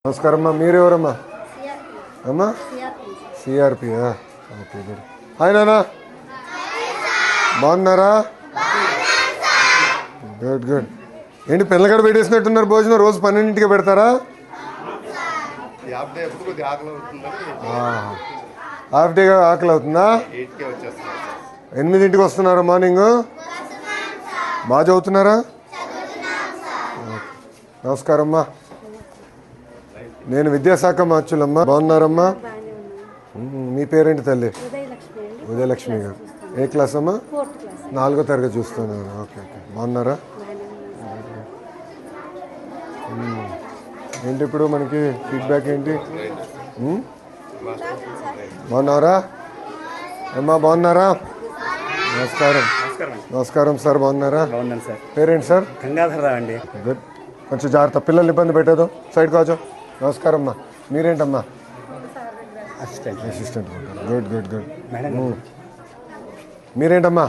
నమస్కారమ్మా. మీరెవరమ్మా? అమ్మా CRP. Okay good. Hi నానా, బాగున్నారా? Good good. ఏంటి పిల్లగడ పెట్టేసినట్టున్నారు భోజనం? రోజు 12ంటికి పెడతారా? హాఫ్ డేగా ఆకలి అవుతుందా? 8ంటికి వస్తున్నారా మార్నింగ్? బాగా చదువుతున్నారా? నమస్కారమ్మా, నేను విద్యాశాఖ మార్చులమ్మా. బాగున్నారమ్మా? మీ పేరేంటి తల్లి? ఉదయలక్ష్మి గారు. ఏ క్లాస్ అమ్మా? 4వ తరగతి చూస్తున్నారు. Okay okay. బాగున్నారా? ఏంటి ఇప్పుడు మనకి ఫీడ్బ్యాక్ ఏంటి? బాగున్నారా అమ్మా? బాగున్నారా? నమస్కారం. నమస్కారం సార్, బాగున్నారా? పేరేంటి సార్? గంగాధరరావు అండి. గుడ్. కొంచెం జాగ్రత్త, పిల్లల్ని ఇబ్బంది పెట్టేదో. సైడ్ కాచో. నమస్కారం అమ్మా. మీరేంటమ్మా? అసిస్టెంట్. Good good good. మీరేంటమ్మా?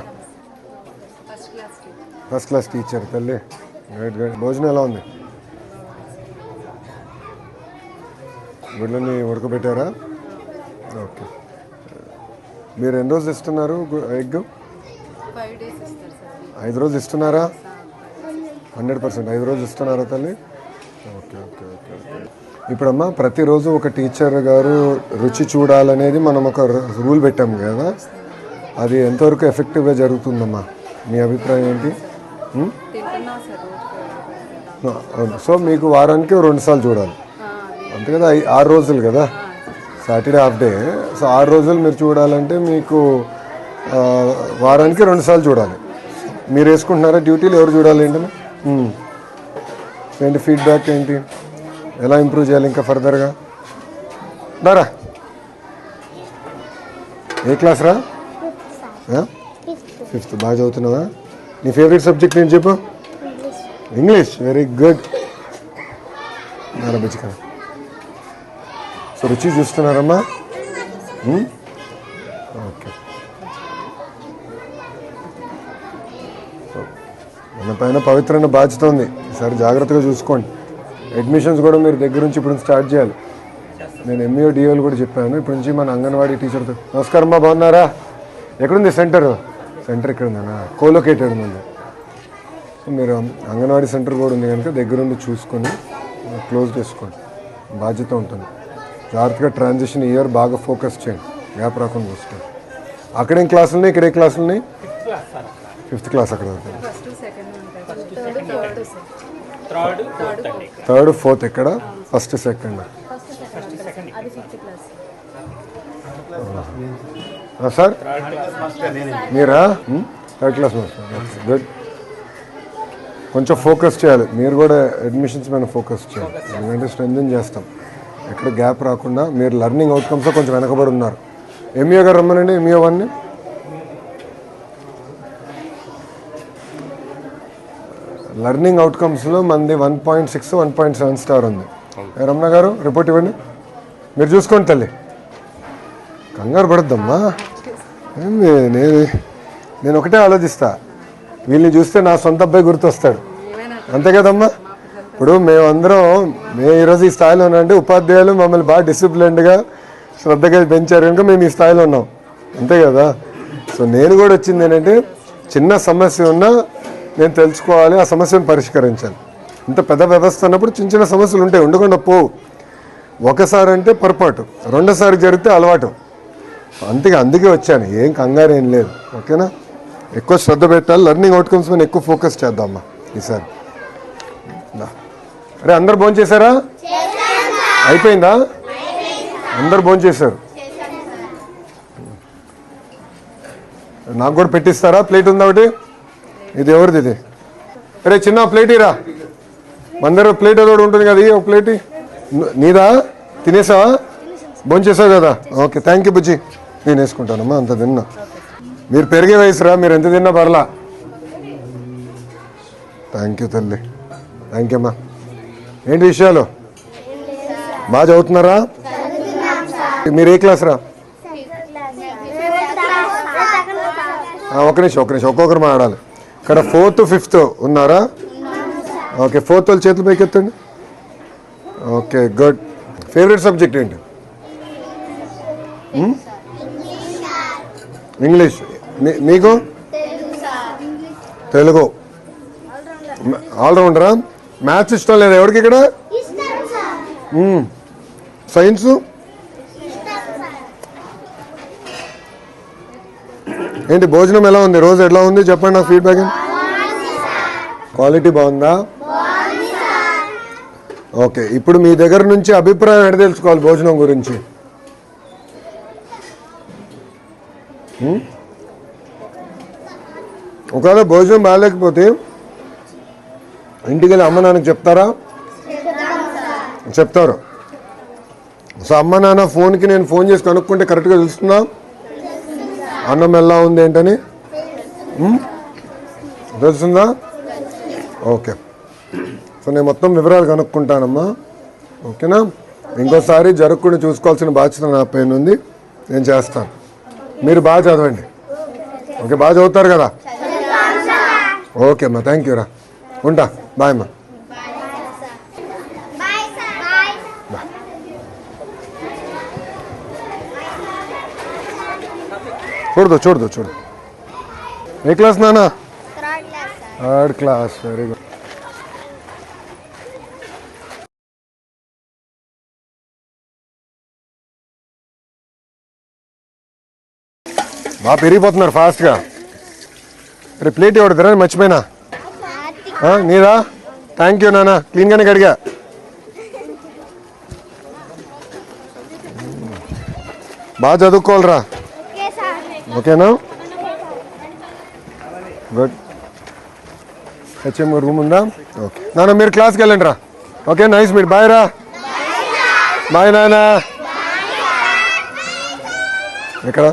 ఫస్ట్ క్లాస్ టీచర్ తల్లి. Good good. భోజనం ఎలా ఉంది? గుడ్లని ఉడకబెట్టారా? ఓకే. మీరు ఎన్ని రోజులు ఇస్తున్నారు ఎగ్? 5 రోజులు ఇస్తున్నారా? 100%. 5 రోజులు ఇస్తున్నారా తల్లి? Okay okay okay okay. ఇప్పుడమ్మా ప్రతిరోజు ఒక టీచర్ గారు రుచి చూడాలనేది మనం ఒక రూల్ పెట్టాం కదా, అది ఎంతవరకు ఎఫెక్టివ్గా జరుగుతుందమ్మా? మీ అభిప్రాయం ఏంటి? సో మీకు వారానికి 2 సార్లు చూడాలి అంతే కదా? 6 రోజులు కదా, సాటర్డే హాఫ్ డే. సో 6 రోజులు మీరు చూడాలంటే మీకు వారానికి 2 సార్లు చూడాలి. మీరు వేసుకుంటున్నారా డ్యూటీలు? ఎవరు చూడాలి ఏంటన్నా? ఏంటి ఫీడ్బ్యాక్ ఏంటి? ఎలా ఇంప్రూవ్ చేయాలి ఇంకా ఫర్దర్గా? దారా. ఏ క్లాస్ రా? 5th. బాగా చదువుతున్నావా? నీ ఫేవరెట్ సబ్జెక్ట్ ఏంటి చెప్పు? ఇంగ్లీష్. Very good. బుజ్జిక. సో రుచి చూస్తున్నారమ్మా? ఓకే. మన పైన పవిత్రమైన బాధ్యత ఉంది. ఈసారి జాగ్రత్తగా చూసుకోండి. అడ్మిషన్స్ కూడా మీరు దగ్గర నుంచి ఇప్పుడు స్టార్ట్ చేయాలి. నేను ఎంఈఓ డిఓలు కూడా చెప్పాను. ఇప్పటి నుంచి మన అంగన్వాడీ టీచర్తో. నమస్కారం అమ్మా, బాగున్నారా? ఎక్కడుంది సెంటర్? సెంటర్ ఇక్కడ ఉందన్నా, కోలొకేటెడ్ ఉంది. సో మీరు అంగన్వాడీ సెంటర్ కూడా ఉంది కనుక దగ్గరుండి చూసుకొని క్లోజ్ చేసుకోండి. బాధ్యత ఉంటుంది. జాగ్రత్తగా ట్రాన్సిషన్ ఇయర్ బాగా ఫోకస్ చేయండి, గ్యాప్ రాకుండా చూసుకోండి. అక్కడేం క్లాసులు ఉన్నాయి? ఇక్కడ ఏ క్లాసులు ఉన్నాయి? 5th క్లాస్ అక్కడ. 3rd 4th ఎక్కడ? 1st 2nd. సార్ మీరా? 3rd class master. గుడ్. కొంచెం ఫోకస్ చేయాలి మీరు కూడా, అడ్మిషన్స్ మీద ఫోకస్ చేయాలి. ఎందుకంటే స్ట్రెంథెన్ చేస్తాం, ఎక్కడ గ్యాప్ రాకుండా. మీరు లెర్నింగ్ అవుట్కమ్స్లో కొంచెం వెనకబడి ఉన్నారు. ఎంఈఓ గారు రమ్మనండి. ఎంఈఓ 1ని. లెర్నింగ్ అవుట్కమ్స్లో మంది 1.6 1.7 స్టార్ ఉంది. రమణ గారు రిపోర్ట్ ఇవ్వండి. మీరు చూసుకోండి తల్లి, కంగారు పడద్దమ్మా. నేను ఒకటే ఆలోచిస్తా, వీళ్ళని చూస్తే నా సొంత అబ్బాయి గుర్తొస్తాడు, అంతే కదమ్మా? ఇప్పుడు మేము ఈరోజు ఈ స్థాయిలో ఉన్నామంటే ఉపాధ్యాయులు మమ్మల్ని బాగా డిసిప్లిన్డ్గా శ్రద్ధగా పెంచారు కనుక మేము ఈ స్థాయిలో ఉన్నాం, అంతే కదా? సో నేను కూడా వచ్చింది ఏంటంటే, చిన్న సమస్య ఉన్నా నేను తెలుసుకోవాలి, ఆ సమస్యను పరిష్కరించాలి. ఇంత పెద్ద వ్యవస్థ అన్నప్పుడు చిన్న చిన్న సమస్యలు ఉంటాయి, ఉండకుండా పోవు. ఒకసారి అంటే పొరపాటు, రెండోసారి జరిగితే అలవాటు. అందుకే వచ్చాను, ఏం కంగారు ఏం లేదు. ఓకేనా? ఎక్కువ శ్రద్ధ పెట్టాలి, లెర్నింగ్ అవుట్కమ్స్ మీద ఎక్కువ ఫోకస్ చేద్దామమ్మా ఈసారి. అరే అందరు భోంచేశారా? అయిపోయిందా? అందరు భోంచేశారు. నాకు కూడా పెట్టిస్తారా? ప్లేట్ ఉందా ఒకటి? ఇది ఎవరిది? ఇది అరే చిన్న ప్లేట్ ఇరా. అందరూ ప్లేట్ ఒకటి ఉంటుంది కదా, ఒక ప్లేట్ నీదా? తినేసావా? భోంచేసావు కదా? ఓకే, థ్యాంక్ యూ బుజ్జి. నేను వేసుకుంటానమ్మా, అంత తిన్నా. మీరు పెరిగే వయసురా, మీరు ఎంత తిన్నా పర్లా. థ్యాంక్ యూ తల్లి, థ్యాంక్ యూ అమ్మా. ఏంటి విషయాలు? బాగా చదువుతున్నారా? మీరు ఏ క్లాస్ రా? ఒక నిమిషం ఒక్కొక్కరు మాట్లాడాలి. ఇక్కడ 4th 5th ఉన్నారా? ఓకే, 4th వాళ్ళు చేతులు పైకి ఎత్తండి. Okay good. ఫేవరెట్ సబ్జెక్ట్ ఏంటి? ఇంగ్లీష్. మీకు? తెలుగు. ఆల్రౌండరా? మ్యాథ్స్ ఇష్టం లేదా ఎవరికి ఇక్కడ? సైన్సు? ఏంటి భోజనం ఎలా ఉంది? రోజు ఎలా ఉంది చెప్పండి నాకు ఫీడ్బ్యాక్. క్వాలిటీ బాగుందా? ఓకే, ఇప్పుడు మీ దగ్గర నుంచి అభిప్రాయం ఎడ తెలుసుకోవాలి భోజనం గురించి? ఒకవేళ భోజనం బాగాలేకపోతే ఇంటికి వెళ్ళి అమ్మ నాన్నకి చెప్తారా? చెప్తారు. సో అమ్మ నాన్న ఫోన్కి నేను ఫోన్ చేసి కనుక్కుంటే కరెక్ట్గా తెలుస్తుందా అన్నం ఎలా ఉంది ఏంటని? తెలుస్తుందా? ఓకే. సో నేను మొత్తం వివరాలు కనుక్కుంటానమ్మా. ఓకేనా? ఇంకోసారి జరగకుండా చూసుకోవాల్సిన బాధ్యత నా పైన ఉంది, నేను చేస్తాను. మీరు బాగా చదవండి. ఓకే, బాగా చదువుతారు కదా? ఓకే అమ్మా, థ్యాంక్ యూ రా. ఉంటా. బాయ్ అమ్మా. చూడదు. ఏ క్లాస్ నానా? Third class. Very good. బాగా పెరిగిపోతున్నారు ఫాస్ట్గా. రేపు ప్లేట్ ఎవడతారా? మర్చిపోయినా. నీదా? థ్యాంక్ యూ నాన్న, క్లీన్గానే కడిగా. బాగా చదువుకోవాలరా. ఓకేనా? గుడ్. హెచ్ఎం రూమ్ ఉందా? ఓకే నాన్న, మీరు క్లాస్కి వెళ్ళండి రా. Okay, nice meet. బాయ్ రా. బాయ్ నాన్న. ఎక్కడ?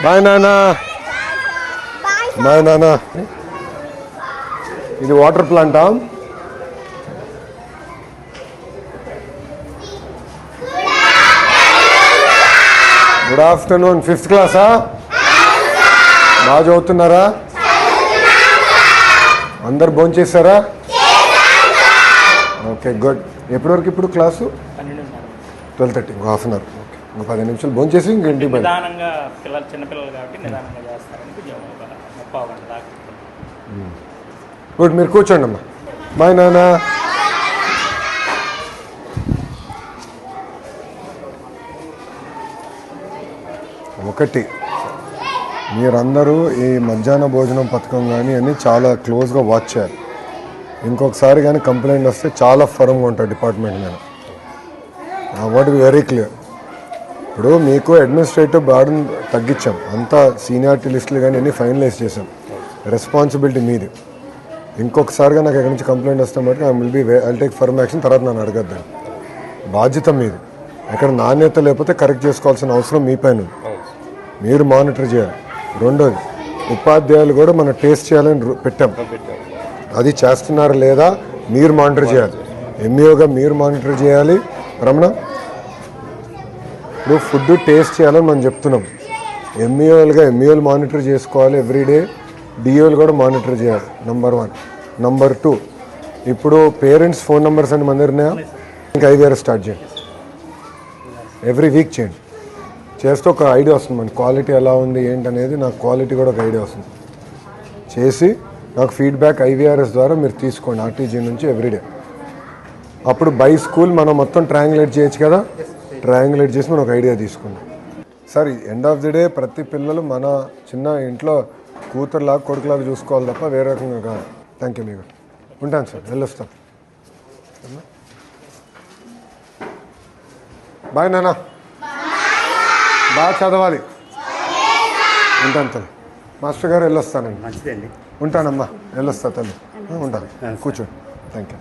బాయ్ నాన్న. బాయ్ నాన్న. ఇది వాటర్ ప్లాంటా? Good afternoon. 5th క్లాసా? బాగా చదువుతున్నారా? అందరు భోంచేశారా? Okay good. ఎప్పటి వరకు ఇప్పుడు క్లాసు? 12:30. ఇంకో హాఫ్ అన్ అవర్. ఓకే, ఇంకో 10 నిమిషాలు భోంచేసి ఇంక ఇంటికి పోయి. గుడ్, మీరు కూర్చోండి అమ్మా. బాయ్ నాన్న. ఒకటి, మీరందరూ ఈ మధ్యాహ్న భోజనం పథకం కానీ అన్నీ చాలా క్లోజ్గా వాచ్ చేయాలి. ఇంకొకసారి కానీ కంప్లైంట్ వస్తే చాలా ఫర్మ్గా ఉంటుంది డిపార్ట్మెంట్ మీద. నా వర్డ్ వెరీ క్లియర్. ఇప్పుడు మీకు అడ్మినిస్ట్రేటివ్ బర్డన్ తగ్గించాం, అంతా సీనియారిటీ లిస్టులు కానీ అన్నీ ఫైనలైజ్ చేసాం. రెస్పాన్సిబిలిటీ మీది. ఇంకొకసారిగా నాకు ఎక్కడి నుంచి కంప్లైంట్ వస్తే మటుకు ఐ టేక్ ఫర్మ్ యాక్షన్. తర్వాత నన్ను అడగద్దండి. బాధ్యత మీది. ఎక్కడ నాణ్యత లేకపోతే కరెక్ట్ చేసుకోవాల్సిన అవసరం మీ పైన ఉంది. మీరు మానిటర్ చేయాలి. రెండోది, ఉపాధ్యాయులు కూడా మనం టేస్ట్ చేయాలని పెట్టాం. అది చేస్తున్నారా లేదా మీరు మానిటర్ చేయాలి. ఎంఈఓగా మీరు మానిటర్ చేయాలి. రమణ, ఇప్పుడు ఫుడ్ టేస్ట్ చేయాలని మనం చెప్తున్నాం. ఎంఈఓలు మానిటర్ చేసుకోవాలి ఎవ్రీడే. డిఓలు కూడా మానిటర్ చేయాలి. నెంబర్ 1. నెంబర్ 2, ఇప్పుడు పేరెంట్స్ ఫోన్ నెంబర్స్ అని మన దగ్గర ఉన్నాయా? ఇంకా IVR స్టార్ట్ చేయండి. ఎవ్రీ వీక్ చేయండి. చేస్తే ఒక ఐడియా వస్తుంది మన క్వాలిటీ ఎలా ఉంది ఏంటనేది. నాకు క్వాలిటీ కూడా ఒక ఐడియా వస్తుంది. చేసి నాకు ఫీడ్బ్యాక్ IVRS ద్వారా మీరు తీసుకోండి, RTG నుంచి ఎవ్రీడే. అప్పుడు బై స్కూల్ మనం మొత్తం ట్రయాంగులేట్ చేయొచ్చు కదా. ట్రయాంగులేట్ చేసి మనం ఒక ఐడియా తీసుకుందాం. Sir, end of the day ప్రతి పిల్లలు మన చిన్న ఇంట్లో కూతురులాగా కొడుకులాగా చూసుకోవాలి తప్ప వేరే రకంగా కాదు. Thank you. మీకు ఉంటాను సార్, వెళ్ళొస్తాం. బాయ్ నాన్న. బాగా చదవాలి. ఉంటాను తల్లి. మాస్టర్ గారు వెళ్ళొస్తానండి. మంచిదండి. ఉంటానమ్మా, వెళ్ళొస్తా తల్లి. ఉంటాను. కూర్చోండి. Thank you.